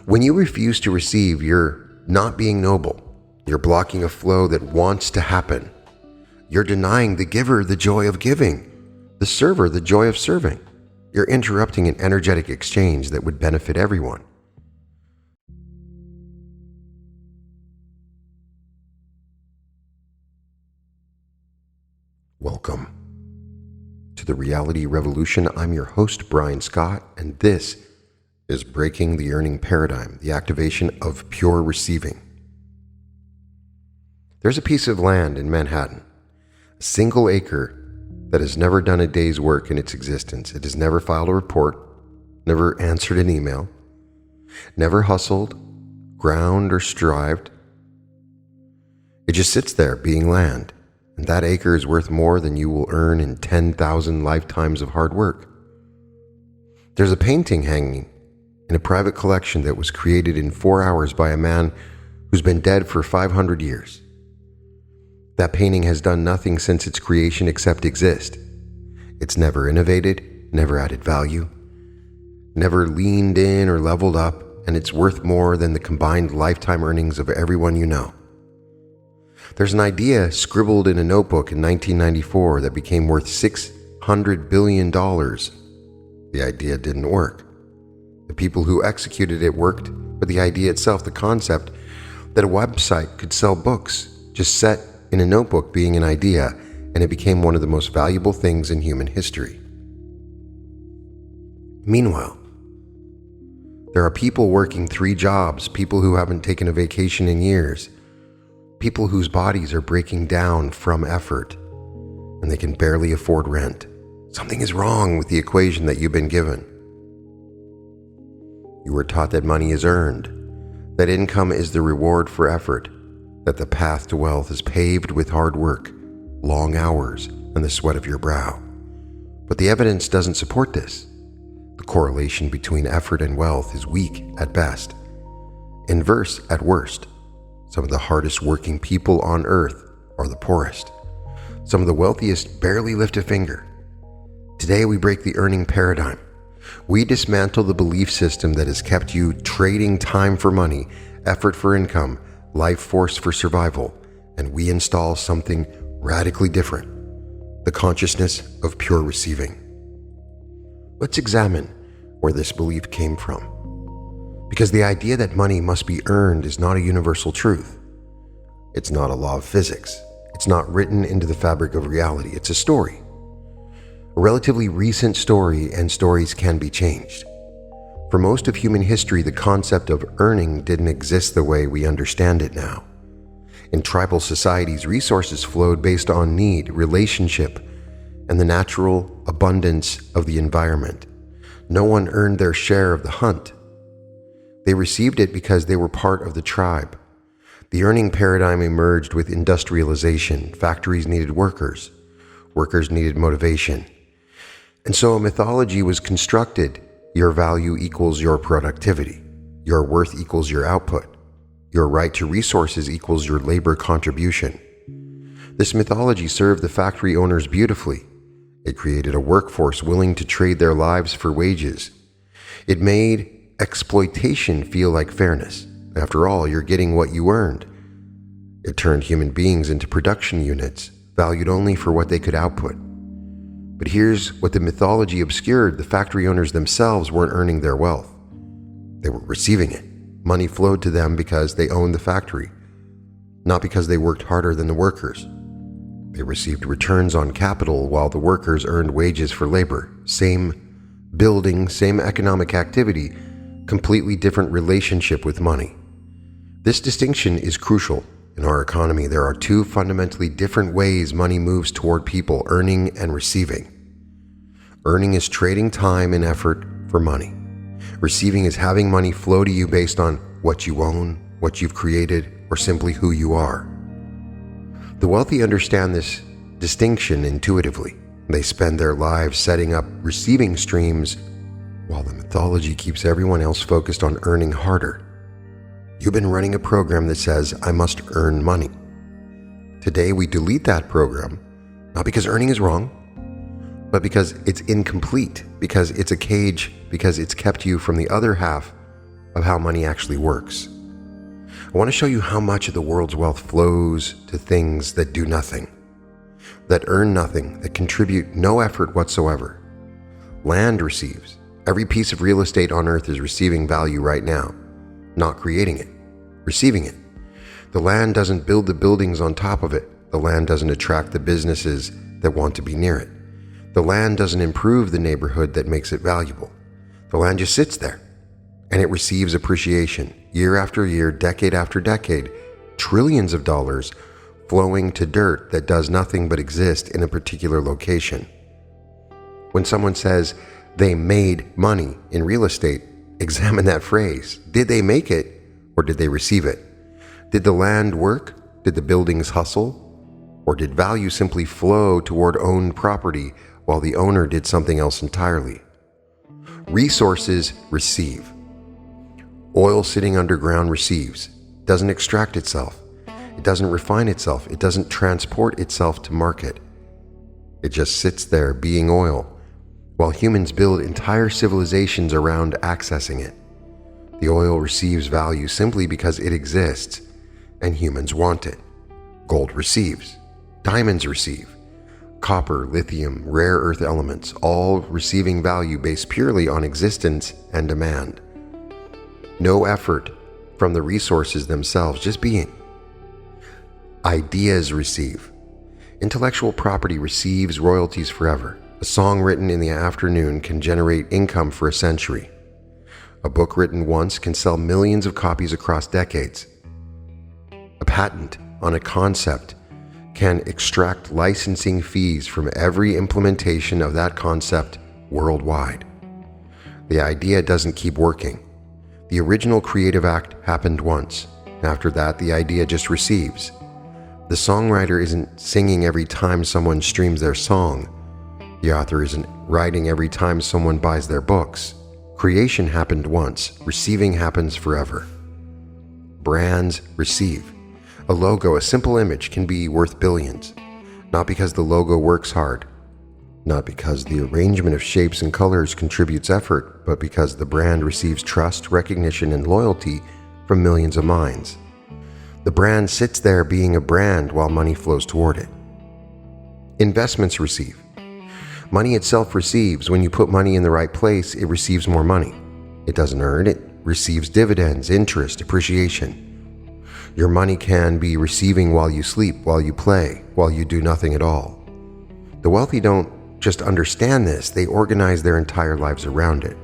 When you refuse to receive, you're not being noble. You're blocking a flow that wants to happen. You're denying the giver the joy of giving, the server the joy of serving. You're interrupting an energetic exchange that would benefit everyone. Welcome to the Reality Revolution. I'm your host, Brian Scott, and this is Breaking the Earning Paradigm, the activation of pure receiving. There's a piece of land in Manhattan, a single acre that has never done a day's work in its existence. It has never filed a report, never answered an email, never hustled, ground, or strived. It just sits there being land. And that acre is worth more than you will earn in 10,000 lifetimes of hard work. There's a painting hanging in a private collection that was created in 4 hours by a man who's been dead for 500 years. That painting has done nothing since its creation except exist. It's never innovated, never added value, never leaned in or leveled up, and it's worth more than the combined lifetime earnings of everyone you know. There's an idea scribbled in a notebook in 1994 that became worth $600 billion. The idea didn't work. The people who executed it worked, but the idea itself, the concept that a website could sell books, just set in a notebook being an idea, and it became one of the most valuable things in human history. Meanwhile, there are people working 3 jobs, people who haven't taken a vacation in years, people whose bodies are breaking down from effort, and they can barely afford rent. Something is wrong with the equation that you've been given. You were taught that money is earned, that income is the reward for effort, that the path to wealth is paved with hard work, long hours, and the sweat of your brow. But the evidence doesn't support this. The correlation between effort and wealth is weak at best, inverse at worst. Some of the hardest working people on earth are the poorest. Some of the wealthiest barely lift a finger. Today we break the earning paradigm. We dismantle the belief system that has kept you trading time for money, effort for income, life force for survival, and we install something radically different, the consciousness of pure receiving. Let's examine where this belief came from. Because the idea that money must be earned is not a universal truth. It's not a law of physics. It's not written into the fabric of reality. It's a story. A relatively recent story, and stories can be changed. For most of human history, the concept of earning didn't exist the way we understand it now. In tribal societies, resources flowed based on need, relationship, and the natural abundance of the environment. No one earned their share of the hunt. They received it because they were part of the tribe. The earning paradigm emerged with industrialization. Factories needed workers. Workers needed motivation. And so a mythology was constructed. Your value equals your productivity. Your worth equals your output. Your right to resources equals your labor contribution. This mythology served the factory owners beautifully. It created a workforce willing to trade their lives for wages. It made exploitation feel like fairness. After all, you're getting what you earned. It turned human beings into production units, valued only for what they could output. But here's what the mythology obscured. The factory owners themselves weren't earning their wealth. They were receiving it. Money flowed to them because they owned the factory, not because they worked harder than the workers. They received returns on capital while the workers earned wages for labor. Same building, same economic activity, completely different relationship with money. This distinction is crucial. In our economy, there are 2 fundamentally different ways money moves toward people, earning and receiving. Earning is trading time and effort for money. Receiving is having money flow to you based on what you own, what you've created, or simply who you are. The wealthy understand this distinction intuitively. They spend their lives setting up receiving streams while the mythology keeps everyone else focused on earning harder. You've been running a program that says, I must earn money. Today we delete that program, not because earning is wrong, but because it's incomplete, because it's a cage, because it's kept you from the other half of how money actually works. I want to show you how much of the world's wealth flows to things that do nothing, that earn nothing, that contribute no effort whatsoever. Land receives. Every piece of real estate on earth is receiving value right now, not creating it, receiving it. The land doesn't build the buildings on top of it. The land doesn't attract the businesses that want to be near it. The land doesn't improve the neighborhood that makes it valuable. The land just sits there, and it receives appreciation year after year, decade after decade, trillions of dollars flowing to dirt that does nothing but exist in a particular location. When someone says they made money in real estate, examine that phrase. Did they make it, or did they receive it? Did the land work? Did the buildings hustle? Or did value simply flow toward owned property while the owner did something else entirely? Resources receive. Oil sitting underground receives, doesn't extract itself. It doesn't refine itself. It doesn't transport itself to market. It just sits there being oil, while humans build entire civilizations around accessing it. The oil receives value simply because it exists, and humans want it. Gold receives. Diamonds receive. Copper, lithium, rare earth elements, all receiving value based purely on existence and demand. No effort from the resources themselves, just being. Ideas receive. Intellectual property receives royalties forever. A song written in the afternoon can generate income for a century. A book written once can sell millions of copies across decades. A patent on a concept can extract licensing fees from every implementation of that concept worldwide. The idea doesn't keep working. The original creative act happened once. After that, the idea just receives. The songwriter isn't singing every time someone streams their song. The author isn't writing every time someone buys their books. Creation happened once. Receiving happens forever. Brands receive. A logo, a simple image, can be worth billions. Not because the logo works hard. Not because the arrangement of shapes and colors contributes effort, but because the brand receives trust, recognition, and loyalty from millions of minds. The brand sits there being a brand while money flows toward it. Investments receive. Money itself receives. When you put money in the right place, it receives more money. It doesn't earn, it receives dividends, interest, appreciation. Your money can be receiving while you sleep, while you play, while you do nothing at all. The wealthy don't just understand this, they organize their entire lives around it.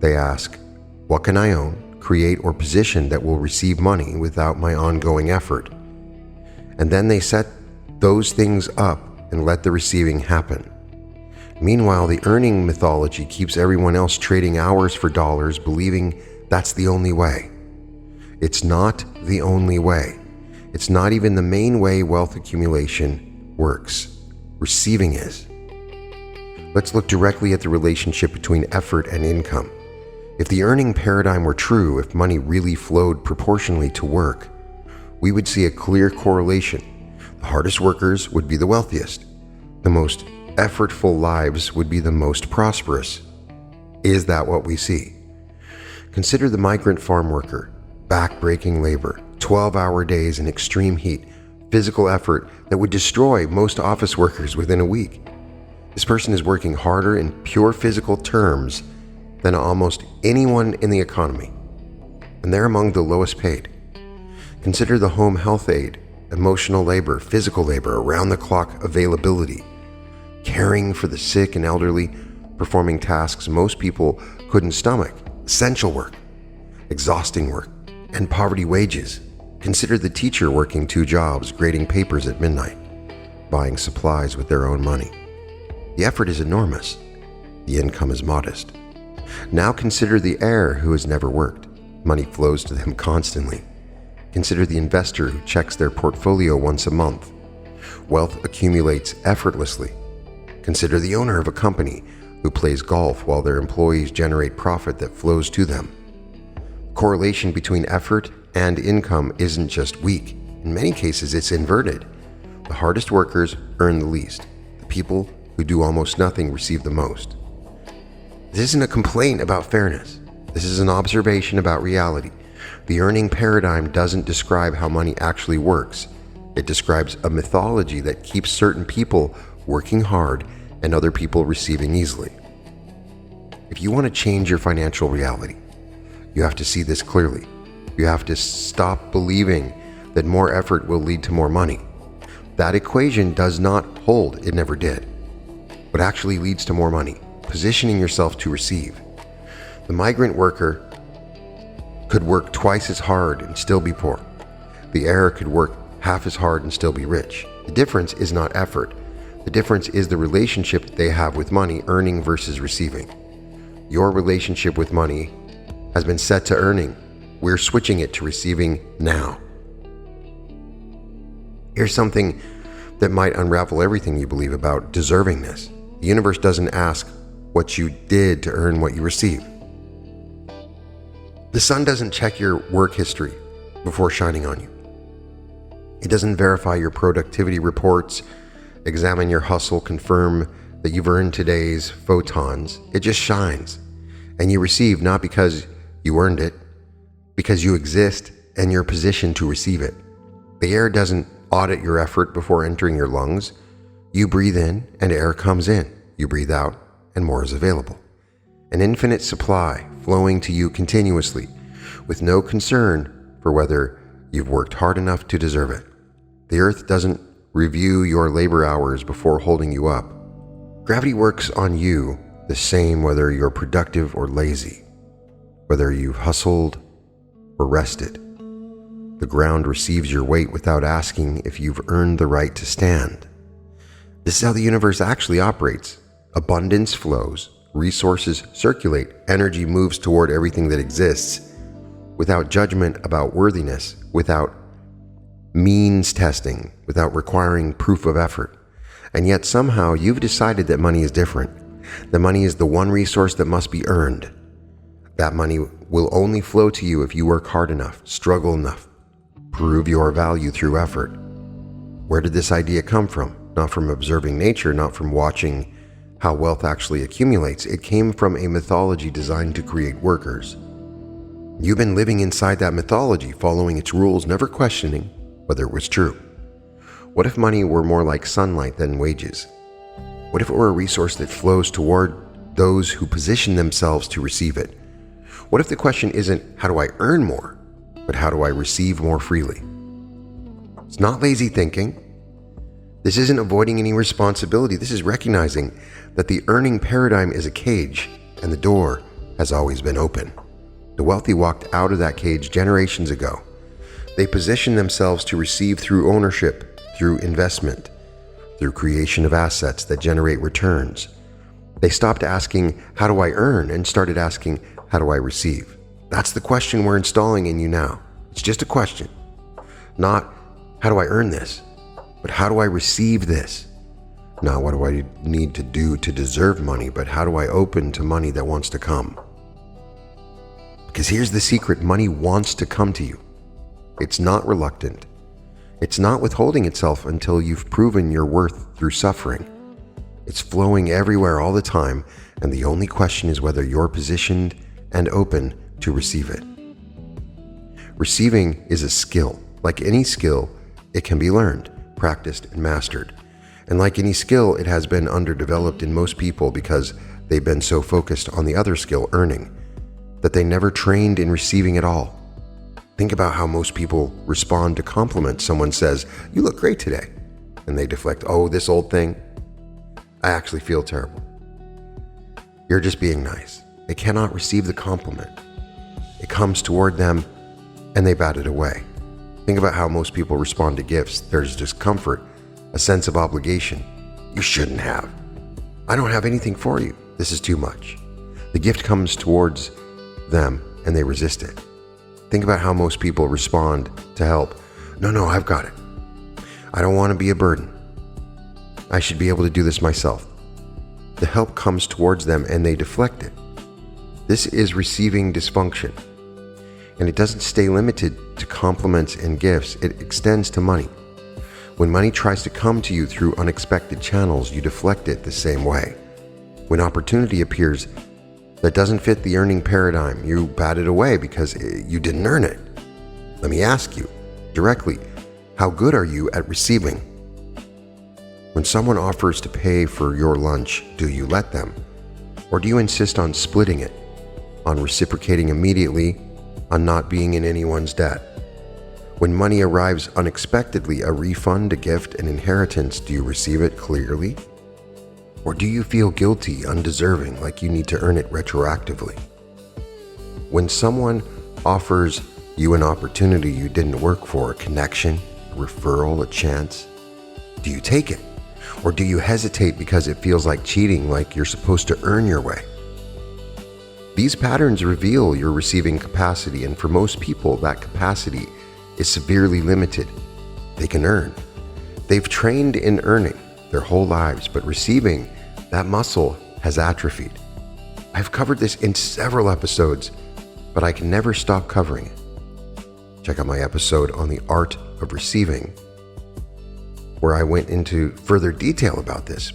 They ask, what can I own, create, or position that will receive money without my ongoing effort? And then they set those things up and let the receiving happen. Meanwhile, the earning mythology keeps everyone else trading hours for dollars, believing that's the only way. It's not the only way. It's not even the main way wealth accumulation works. Receiving is. Let's look directly at the relationship between effort and income. If the earning paradigm were true, if money really flowed proportionally to work, we would see a clear correlation. The hardest workers would be the wealthiest. The most effortful lives would be the most prosperous. Is that what we see? Consider the migrant farm worker. Back-breaking labor, 12-hour days in extreme heat, physical effort that would destroy most office workers within a week. This person is working harder in pure physical terms than almost anyone in the economy, and they're among the lowest paid. Consider the home health aide, emotional labor, physical labor, around-the-clock availability, caring for the sick and elderly, performing tasks most people couldn't stomach, essential work, exhausting work, and poverty wages. Consider the teacher working 2 jobs, grading papers at midnight, buying supplies with their own money. The effort is enormous. The income is modest. Now consider the heir who has never worked. Money flows to them constantly. Consider the investor who checks their portfolio once a month. Wealth accumulates effortlessly. Consider the owner of a company who plays golf while their employees generate profit that flows to them. Correlation between effort and income isn't just weak. In many cases, it's inverted. The hardest workers earn the least. The people who do almost nothing receive the most. This isn't a complaint about fairness. This is an observation about reality. The earning paradigm doesn't describe how money actually works. It describes a mythology that keeps certain people working hard and other people receiving easily. If you want to change your financial reality, you have to see this clearly. You have to stop believing that more effort will lead to more money. That equation does not hold, it never did. What actually leads to more money? Positioning yourself to receive. The migrant worker could work twice as hard and still be poor. The heir could work half as hard and still be rich. The difference is not effort. The difference is the relationship they have with money, earning versus receiving. Your relationship with money has been set to earning. We're switching it to receiving now. Here's something that might unravel everything you believe about deservingness. The universe doesn't ask what you did to earn what you receive. The sun doesn't check your work history before shining on you. It doesn't verify your productivity reports, examine your hustle, confirm that you've earned today's photons. It just shines. And you receive not because you earned it, because you exist and you're positioned to receive it. The air doesn't audit your effort before entering your lungs. You breathe in and air comes in. You breathe out and more is available. An infinite supply flowing to you continuously with no concern for whether you've worked hard enough to deserve it. The earth doesn't review your labor hours before holding you up. Gravity works on you the same whether you're productive or lazy, whether you've hustled or rested. The ground receives your weight without asking if you've earned the right to stand. This is how the universe actually operates. Abundance flows, resources circulate, energy moves toward everything that exists without judgment about worthiness, without means testing, without requiring proof of effort. And yet somehow you've decided that money is different. That money is the one resource that must be earned. That money will only flow to you if you work hard enough, struggle enough, prove your value through effort. Where did this idea come from? Not from observing nature, not from watching how wealth actually accumulates. It came from a mythology designed to create workers. You've been living inside that mythology, following its rules, never questioning whether it was true. What if money were more like sunlight than wages? What if it were a resource that flows toward those who position themselves to receive it? What if the question isn't, how do I earn more, but how do I receive more freely? It's not lazy thinking. This isn't avoiding any responsibility. This is recognizing that the earning paradigm is a cage and the door has always been open. The wealthy walked out of that cage generations ago. They positioned themselves to receive through ownership, through investment, through creation of assets that generate returns. They stopped asking, how do I earn, and started asking, how do I receive? That's the question we're installing in you now. It's just a question. Not, how do I earn this? But how do I receive this? Not what do I need to do to deserve money, but how do I open to money that wants to come? Because here's the secret, money wants to come to you. It's not reluctant. It's not withholding itself until you've proven your worth through suffering. It's flowing everywhere all the time, and the only question is whether you're positioned and open to receive it. Receiving is a skill. Like any skill, it can be learned, practiced, and mastered. And like any skill, it has been underdeveloped in most people because they've been so focused on the other skill, earning, that they never trained in receiving at all. Think about how most people respond to compliments. Someone says, "You look great today." And they deflect, "Oh, this old thing, I actually feel terrible." You're just being nice. They cannot receive the compliment. It comes toward them and they bat it away. Think about how most people respond to gifts. There's discomfort, a sense of obligation. "You shouldn't have. I don't have anything for you. This is too much." The gift comes towards them and they resist it. Think about how most people respond to help. No, I've got it. I don't want to be a burden. I should be able to do this myself." The help comes towards them and they deflect it. This is receiving dysfunction. And it doesn't stay limited to compliments and gifts. It extends to money. When money tries to come to you through unexpected channels, you deflect it the same way. When opportunity appears, that doesn't fit the earning paradigm. You bat it away because you didn't earn it. Let me ask you directly, how good are you at receiving? When someone offers to pay for your lunch, do you let them? Or do you insist on splitting it, on reciprocating immediately, on not being in anyone's debt? When money arrives unexpectedly, a refund, a gift, an inheritance, do you receive it clearly? Or do you feel guilty, undeserving, like you need to earn it retroactively? When someone offers you an opportunity you didn't work for, a connection, a referral, a chance, do you take it? Or do you hesitate because it feels like cheating, like you're supposed to earn your way? These patterns reveal your receiving capacity, and for most people, that capacity is severely limited. They can earn. They've trained in earning their whole lives, but receiving, that muscle has atrophied. I've covered this in several episodes, but I can never stop covering it. Check out my episode on the art of receiving, where I went into further detail about this.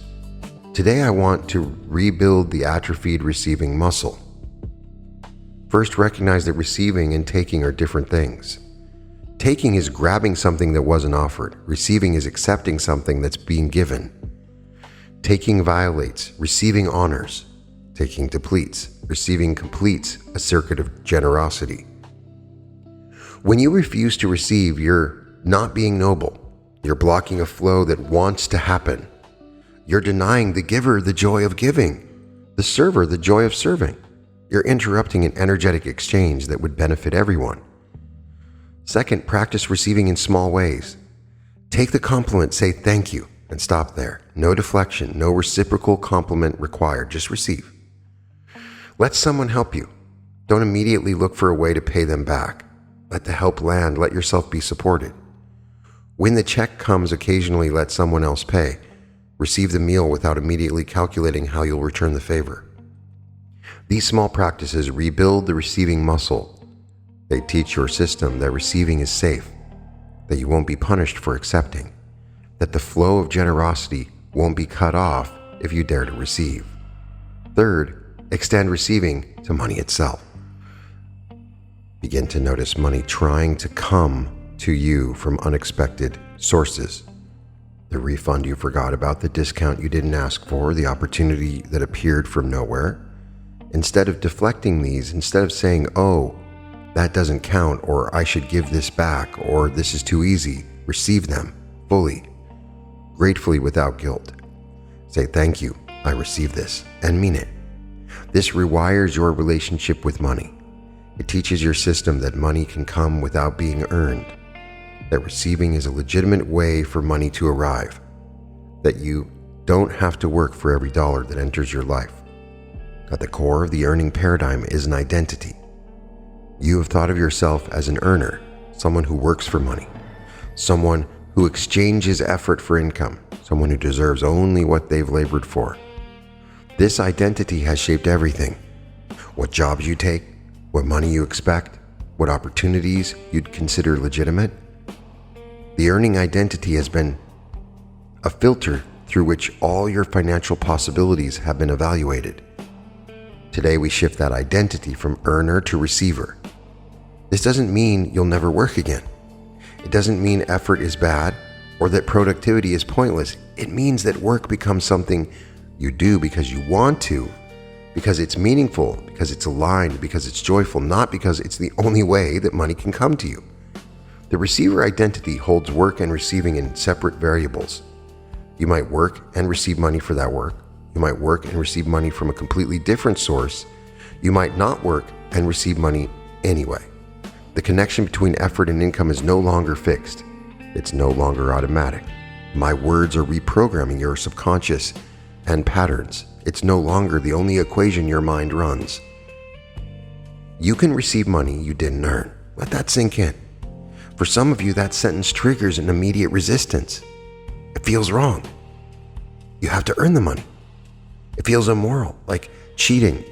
Today, I want to rebuild the atrophied receiving muscle. First, recognize that receiving and taking are different things. Taking is grabbing something that wasn't offered. Receiving is accepting something that's being given. Taking violates, receiving honors. Taking depletes, receiving completes a circuit of generosity. When you refuse to receive, you're not being noble. You're blocking a flow that wants to happen. You're denying the giver the joy of giving, the server the joy of serving. You're interrupting an energetic exchange that would benefit everyone. Second, practice receiving in small ways. Take the compliment, say thank you, and stop there. No deflection, no reciprocal compliment required, just receive. Let someone help you. Don't immediately look for a way to pay them back. Let the help land, let yourself be supported. When the check comes, occasionally let someone else pay. Receive the meal without immediately calculating how you'll return the favor. These small practices rebuild the receiving muscle. They teach your system that receiving is safe, that you won't be punished for accepting, that the flow of generosity won't be cut off if you dare to receive. Third, extend receiving to money itself. Begin to notice money trying to come to you from unexpected sources. The refund you forgot about, the discount you didn't ask for, the opportunity that appeared from nowhere. Instead of deflecting these, instead of saying, oh, that doesn't count, or I should give this back, or this is too easy, receive them fully, gratefully without guilt. Say, thank you, I receive this, and mean it. This rewires your relationship with money. It teaches your system that money can come without being earned, that receiving is a legitimate way for money to arrive, that you don't have to work for every dollar that enters your life. At the core of the earning paradigm is an identity. You have thought of yourself as an earner, someone who works for money, someone who exchanges effort for income, someone who deserves only what they've labored for. This identity has shaped everything. What jobs you take, what money you expect, what opportunities you'd consider legitimate. The earning identity has been a filter through which all your financial possibilities have been evaluated. Today we shift that identity from earner to receiver. This doesn't mean you'll never work again. It doesn't mean effort is bad or that productivity is pointless. It means that work becomes something you do because you want to, because it's meaningful, because it's aligned, because it's joyful, not because it's the only way that money can come to you. The receiver identity holds work and receiving in separate variables. You might work and receive money for that work. You might work and receive money from a completely different source. You might not work and receive money anyway. The connection between effort and income is no longer fixed. It's no longer automatic. My words are reprogramming your subconscious and patterns. It's no longer the only equation your mind runs. You can receive money you didn't earn. Let that sink in. For some of you, that sentence triggers an immediate resistance. It feels wrong. You have to earn the money. It feels immoral, like cheating.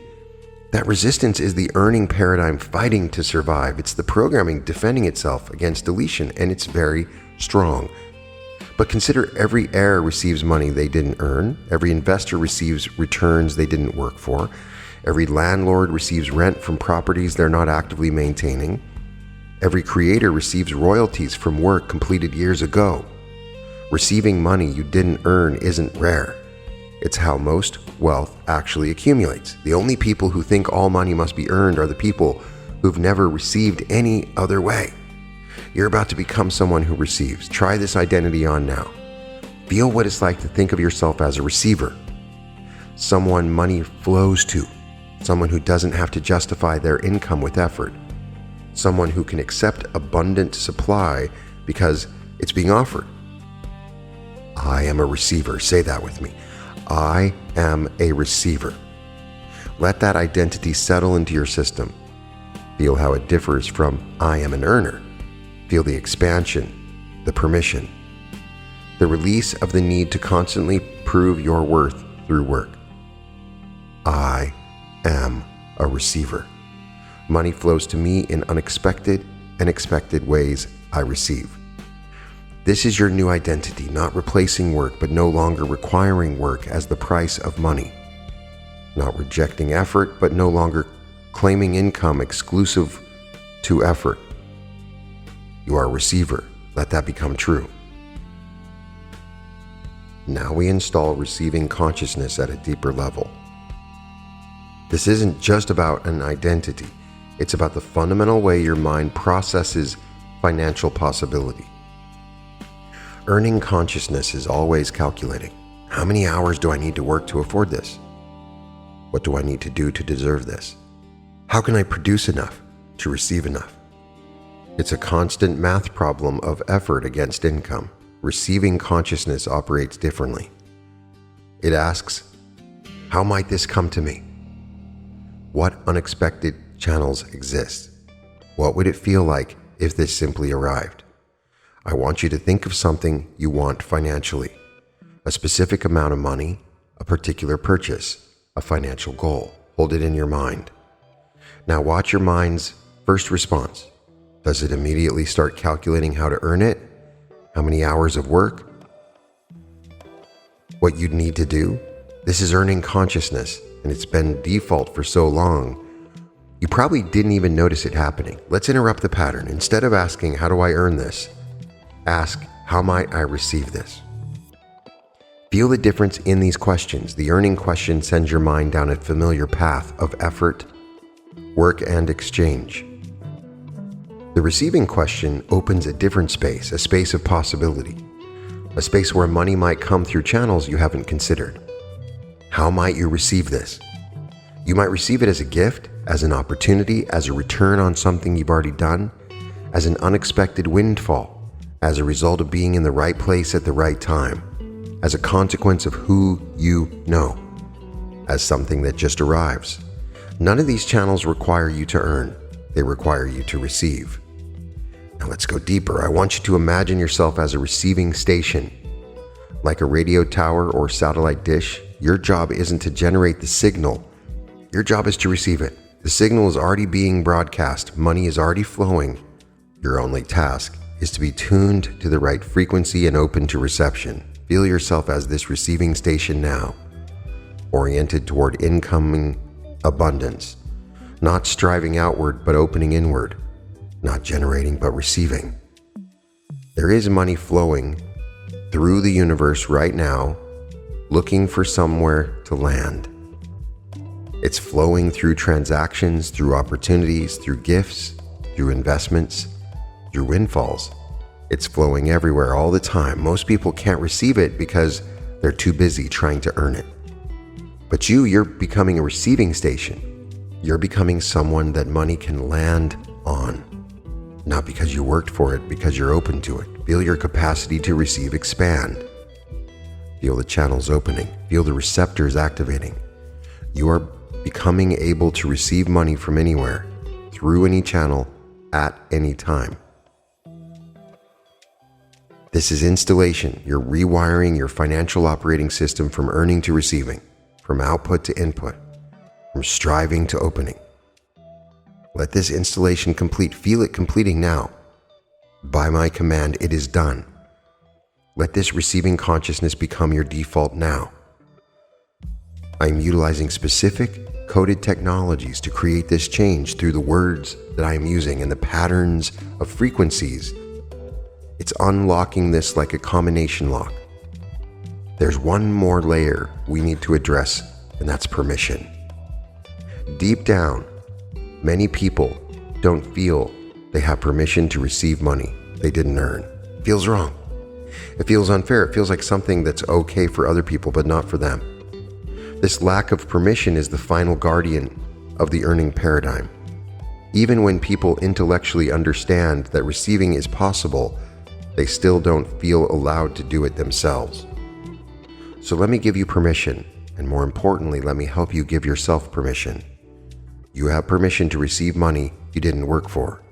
That resistance is the earning paradigm fighting to survive. It's the programming defending itself against deletion, and it's very strong. But consider every heir receives money they didn't earn. Every investor receives returns they didn't work for. Every landlord receives rent from properties they're not actively maintaining. Every creator receives royalties from work completed years ago. Receiving money you didn't earn isn't rare. It's how most wealth actually accumulates. The only people who think all money must be earned are the people who've never received any other way. You're about to become someone who receives. Try this identity on now. Feel what it's like to think of yourself as a receiver. Someone money flows to. Someone who doesn't have to justify their income with effort. Someone who can accept abundant supply because it's being offered. I am a receiver. Say that with me. I am a receiver. Let that identity settle into your system. Feel how it differs from I am an earner. Feel the expansion, the permission, the release of the need to constantly prove your worth through work. I am a receiver. Money flows to me in unexpected and expected ways I receive. This is your new identity, not replacing work, but no longer requiring work as the price of money. Not rejecting effort, but no longer claiming income exclusive to effort. You are a receiver. Let that become true. Now we install receiving consciousness at a deeper level. This isn't just about an identity. It's about the fundamental way your mind processes financial possibility. Earning consciousness is always calculating. How many hours do I need to work to afford this? What do I need to do to deserve this? How can I produce enough to receive enough? It's a constant math problem of effort against income. Receiving consciousness operates differently. It asks, how might this come to me? What unexpected channels exist? What would it feel like if this simply arrived? I want you to think of something you want financially. A specific amount of money, a particular purchase, a financial goal. Hold it in your mind. Now watch your mind's first response. Does it immediately start calculating how to earn it? How many hours of work? What you'd need to do? This is earning consciousness, and it's been default for so long, you probably didn't even notice it happening. Let's interrupt the pattern. Instead of asking, how do I earn this? Ask, how might I receive this? Feel the difference in these questions. The earning question sends your mind down a familiar path of effort, work, and exchange. The receiving question opens a different space, a space of possibility, a space where money might come through channels you haven't considered. How might you receive this? You might receive it as a gift, as an opportunity, as a return on something you've already done, as an unexpected windfall, as a result of being in the right place at the right time, as a consequence of who you know, as something that just arrives. None of these channels require you to earn. They require you to receive. Now let's go deeper. I want you to imagine yourself as a receiving station. Like a radio tower or satellite dish, your job isn't to generate the signal. Your job is to receive it. The signal is already being broadcast. Money is already flowing. Your only task is to be tuned to the right frequency and open to reception. Feel yourself as this receiving station now, oriented toward incoming abundance, not striving outward but opening inward, not generating but receiving. There is money flowing through the universe right now, looking for somewhere to land. It's flowing through transactions, through opportunities, through gifts, through investments, through windfalls. It's flowing everywhere all the time. Most people can't receive it because they're too busy trying to earn it. But you're becoming a receiving station. You're becoming someone that money can land on. Not because you worked for it, because you're open to it. Feel your capacity to receive expand. Feel the channels opening. Feel the receptors activating. You are becoming able to receive money from anywhere, through any channel, at any time. This is installation. You're rewiring your financial operating system from earning to receiving, from output to input, from striving to opening. Let this installation complete. Feel it completing now. By my command, it is done. Let this receiving consciousness become your default now. I am utilizing specific, coded technologies to create this change through the words that I am using and the patterns of frequencies. It's unlocking this like a combination lock. There's one more layer we need to address, and that's permission. Deep down, many people don't feel they have permission to receive money they didn't earn. It feels wrong. It feels unfair. It feels like something that's okay for other people, but not for them. This lack of permission is the final guardian of the earning paradigm. Even when people intellectually understand that receiving is possible, they still don't feel allowed to do it themselves. So let me give you permission, and more importantly, let me help you give yourself permission. You have permission to receive money you didn't work for.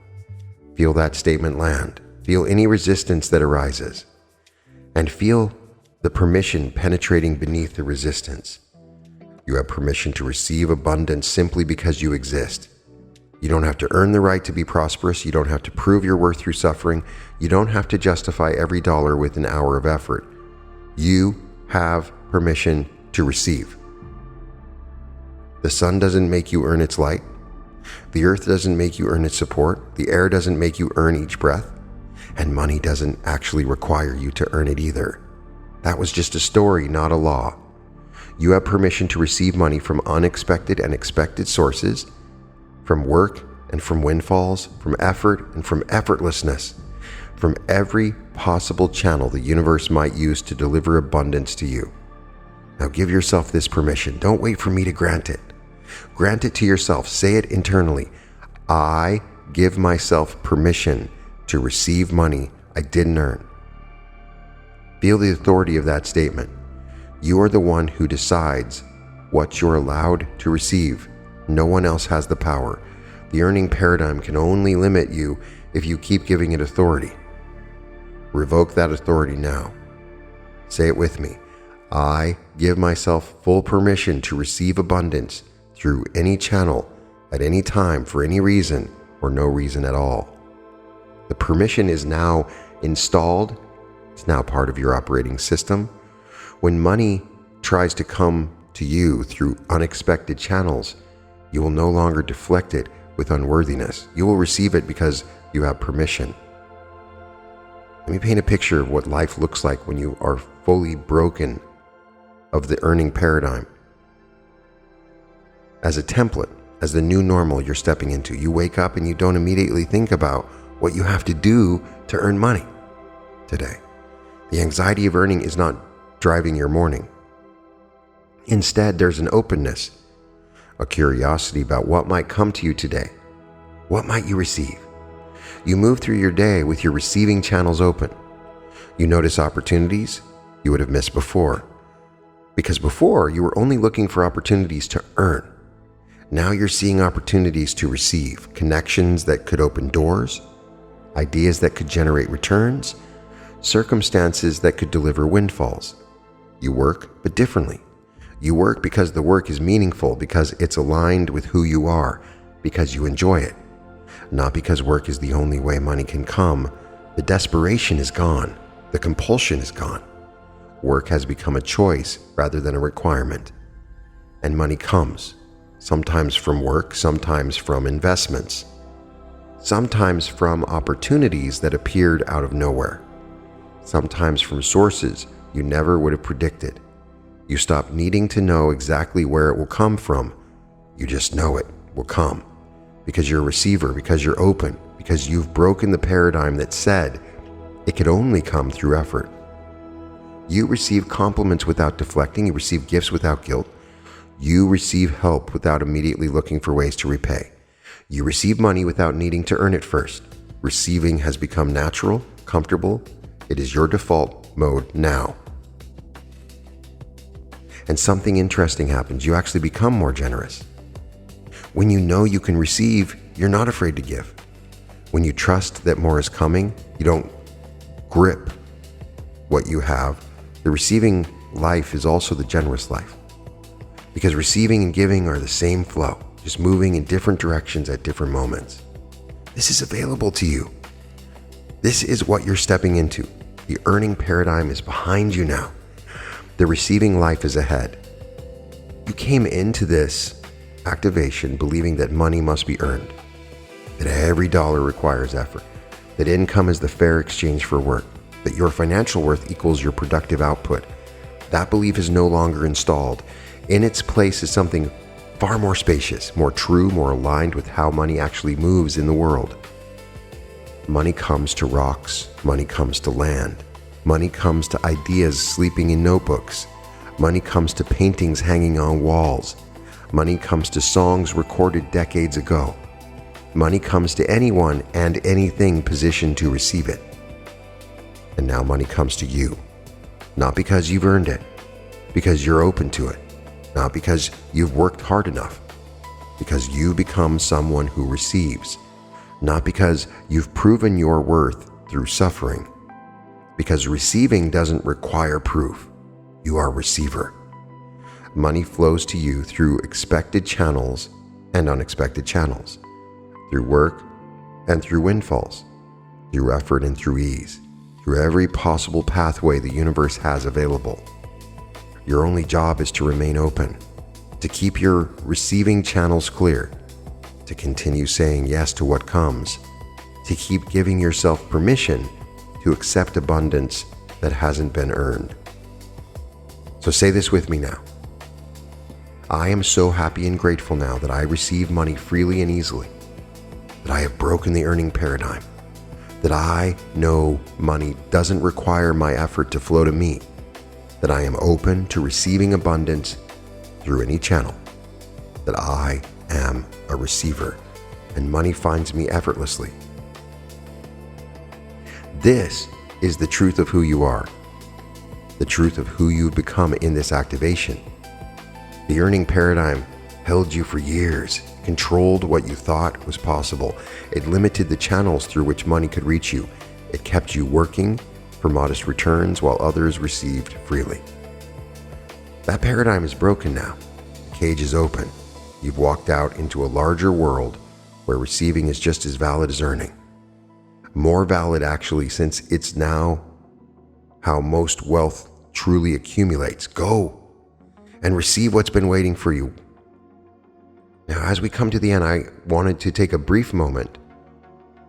Feel that statement land. Feel any resistance that arises. And feel the permission penetrating beneath the resistance. You have permission to receive abundance simply because you exist. You don't have to earn the right to be prosperous. You don't have to prove your worth through suffering. You don't have to justify every dollar with an hour of effort. You have permission to receive. The sun doesn't make you earn its light. The earth doesn't make you earn its support. The air doesn't make you earn each breath. And money doesn't actually require you to earn it either. That was just a story, not a law. You have permission to receive money from unexpected and expected sources, from work and from windfalls, from effort and from effortlessness, from every possible channel the universe might use to deliver abundance to you. Now give yourself this permission. Don't wait for me to grant it. Grant it to yourself. Say it internally. I give myself permission to receive money I didn't earn. Feel the authority of that statement. You are the one who decides what you're allowed to receive. No one else has the power. The earning paradigm can only limit you if you keep giving it authority. Revoke that authority now. Say it with me. I give myself full permission to receive abundance through any channel, at any time, for any reason, or no reason at all. The permission is now installed. It's now part of your operating system. When money tries to come to you through unexpected channels, you will no longer deflect it with unworthiness. You will receive it because you have permission. Let me paint a picture of what life looks like when you are fully broken of the earning paradigm. As a template, as the new normal you're stepping into, you wake up and you don't immediately think about what you have to do to earn money today. The anxiety of earning is not driving your morning. Instead, there's an openness, a curiosity about what might come to you today. What might you receive? You move through your day with your receiving channels open. You notice opportunities you would have missed before. Because before, you were only looking for opportunities to earn. Now you're seeing opportunities to receive, connections that could open doors, ideas that could generate returns, circumstances that could deliver windfalls. You work, but differently. You work because the work is meaningful, because it's aligned with who you are, because you enjoy it. Not because work is the only way money can come. The desperation is gone. The compulsion is gone. Work has become a choice rather than a requirement. And money comes, sometimes from work, sometimes from investments, sometimes from opportunities that appeared out of nowhere, sometimes from sources you never would have predicted. You stop needing to know exactly where it will come from. You just know it will come because you're a receiver, because you're open, because you've broken the paradigm that said it could only come through effort. You receive compliments without deflecting. You receive gifts without guilt. You receive help without immediately looking for ways to repay. You receive money without needing to earn it first. Receiving has become natural, comfortable. It is your default mode now. And something interesting happens. You actually become more generous. When you know you can receive, you're not afraid to give. When you trust that more is coming, you don't grip what you have. The receiving life is also the generous life. Because receiving and giving are the same flow, just moving in different directions at different moments. This is available to you. This is what you're stepping into. The earning paradigm is behind you now. The receiving life is ahead. You came into this activation believing that money must be earned, that every dollar requires effort, that income is the fair exchange for work, that your financial worth equals your productive output. That belief is no longer installed. In its place is something far more spacious, more true, more aligned with how money actually moves in the world. Money comes to rocks. Money comes to land. Money comes to ideas sleeping in notebooks. Money comes to paintings hanging on walls. Money comes to songs recorded decades ago. Money comes to anyone and anything positioned to receive it. And now money comes to you. Not because you've earned it, because you're open to it. Not because you've worked hard enough, because you become someone who receives. Not because you've proven your worth through suffering, because receiving doesn't require proof. You are a receiver. Money flows to you through expected channels and unexpected channels, through work and through windfalls, through effort and through ease, through every possible pathway the universe has available. Your only job is to remain open, to keep your receiving channels clear, to continue saying yes to what comes, to keep giving yourself permission to accept abundance that hasn't been earned. So say this with me now. I am so happy and grateful now that I receive money freely and easily, that I have broken the earning paradigm, that I know money doesn't require my effort to flow to me, that I am open to receiving abundance through any channel, that I am a receiver and money finds me effortlessly. This is the truth of who you are, the truth of who you've become in this activation. The earning paradigm held you for years, controlled what you thought was possible. It limited the channels through which money could reach you. It kept you working for modest returns while others received freely. That paradigm is broken now. The cage is open. You've walked out into a larger world where receiving is just as valid as earning. More valid, actually, since it's now how most wealth truly accumulates. Go and receive what's been waiting for you. Now, as we come to the end, I wanted to take a brief moment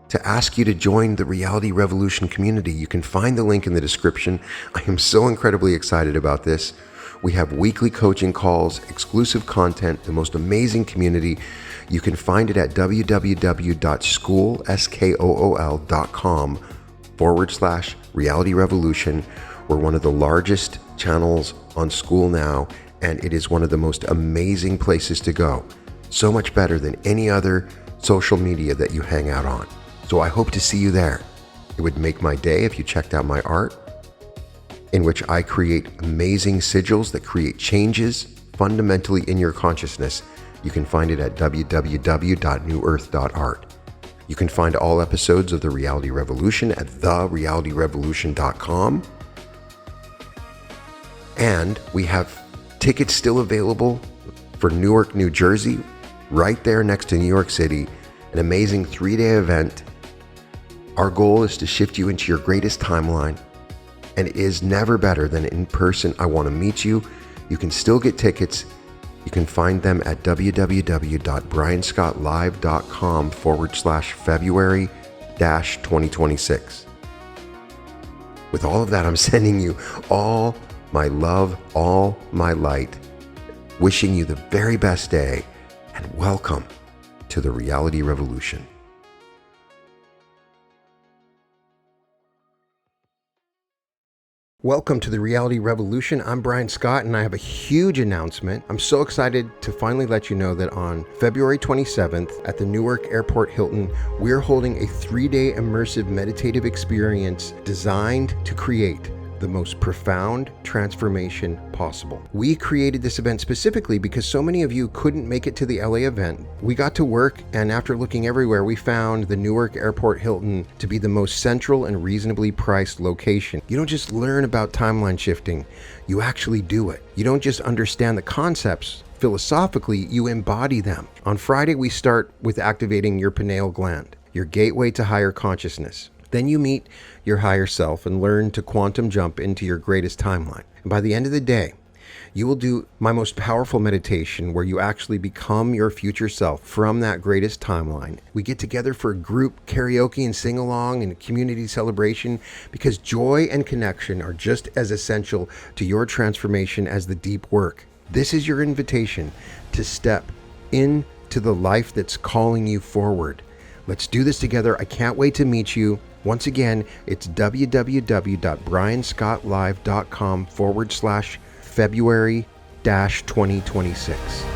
to ask you to join the Reality Revolution community. You can find the link in the description. I am so incredibly excited about this. We have weekly coaching calls, exclusive content, the most amazing community. You can find it at www.school.com/Reality Revolution. We're one of the largest channels on School now, and it is one of the most amazing places to go. So much better than any other social media that you hang out on. So I hope to see you there. It would make my day if you checked out my art, in which I create amazing sigils that create changes fundamentally in your consciousness. You can find it at www.newearth.art. You can find all episodes of The Reality Revolution at therealityrevolution.com. And we have tickets still available for Newark, New Jersey, right there next to New York City, an amazing 3-day event. Our goal is to shift you into your greatest timeline, and it is never better than in person. I want to meet you. You can still get tickets. You can find them at www.brianscottlive.com/February-2026. With all of that, I'm sending you all my love, all my light, wishing you the very best day, and welcome to the Reality Revolution. Welcome to the Reality Revolution. I'm Brian Scott, and I have a huge announcement. I'm so excited to finally let you know that on February 27th at the Newark Airport Hilton, we're holding a 3-day immersive meditative experience designed to create the most profound transformation possible. We created this event specifically because so many of you couldn't make it to the LA event. We got to work, and after looking everywhere, we found the Newark Airport Hilton to be the most central and reasonably priced location. You don't just learn about timeline shifting, you actually do it. You don't just understand the concepts philosophically, you embody them. On Friday, we start with activating your pineal gland, your gateway to higher consciousness. Then you meet your higher self and learn to quantum jump into your greatest timeline. And by the end of the day, You will do my most powerful meditation where you actually become your future self from that greatest timeline. We get together for a group karaoke and sing along and community celebration because joy and connection are just as essential to your transformation as the deep work. This is your invitation to step into the life that's calling you forward. Let's do this together. I can't wait to meet you. Once again, it's www.brianscottlive.com/February-2026.